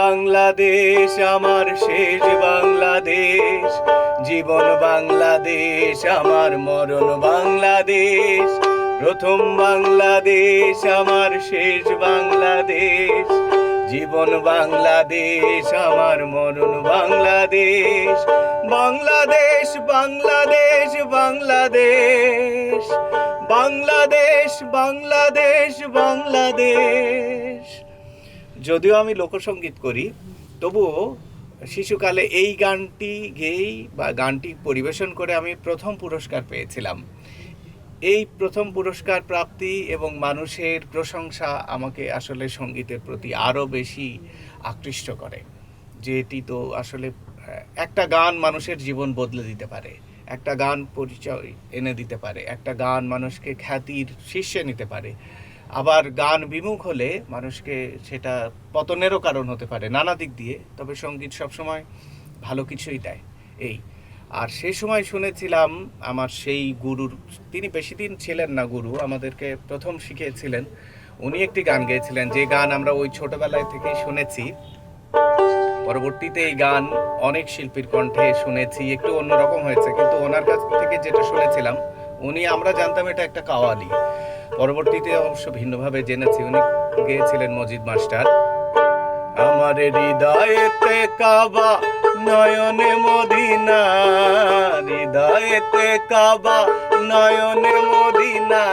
বাংলাদেশ আমার শেষ বাংলাদেশ, জীবন বাংলাদেশ আমার মরণ বাংলাদেশ। প্রথম বাংলাদেশ আমার শেষ বাংলাদেশ, জীবন বাংলাদেশ আমার মরণ বাংলাদেশ। বাংলাদেশ বাংলাদেশ বাংলাদেশ, বাংলাদেশ বাংলাদেশ বাংলাদেশ। যদিও আমি লোকসঙ্গীত করি, তবুও শিশুকালে এই গানটি গেয়েই বা গানটি পরিবেশন করে আমি প্রথম পুরস্কার পেয়েছিলাম। এই প্রথম পুরস্কার প্রাপ্তি এবং মানুষের প্রশংসা আমাকে আসলে সঙ্গীতের প্রতি আরও বেশি আকৃষ্ট করে। যে এটি তো আসলে একটা গান মানুষের জীবন বদলে দিতে পারে, একটা গান পরিচয় এনে দিতে পারে, একটা গান মানুষকে খ্যাতির শীর্ষে নিতে পারে। আবার গান বিমুখ হলে মানুষকে সেটা পতনেরও কারণ হতে পারে নানা দিক দিয়ে। তবে সঙ্গীত সবসময় ভালো কিছুই দেয়। এই আর সেই সময় শুনেছিলাম আমার সেই গুরুর, তিনি বেশি দিন ছিলেন না গুরু, আমাদেরকে প্রথম শিখিয়েছিলেন। উনি একটি গান গেয়েছিলেন, যে গান আমরা ওই ছোটবেলায় থেকেই শুনেছি। পরবর্তীতে এই গান অনেক শিল্পীর কণ্ঠে শুনেছি, একটু অন্যরকম হয়েছে, কিন্তু ওনার কাছ থেকে যেটা শুনেছিলাম, আমরা জানতাম এটা একটা কাওয়ালি। পরবর্তীতে অবশ্য ভিন্নভাবে জেনেছি উনি গেয়েছিলেন মজিদ মাস্টার। আমার হৃদয়েতে কাবা, নয়নে মদিনা, হৃদয়েতে কাবা, নয়নে মদিনা,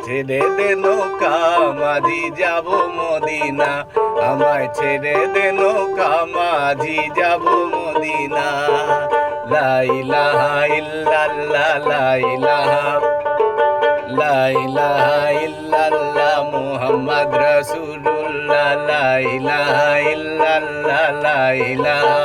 ছেড়ে দে নৌকা মাঝি যাব মদিনা, আমায় ছেড়ে দে নৌকা মাঝি যাব মদিনা। লা ইলাহা ইল্লাল্লাহ, লা ইলাহা, লা ইলাহা ইল্লাল্লাহ মুহাম্মদ রাসূলুল্লাহ, লা ইলাহা ইল্লাল্লাহ, লা ইলাহা।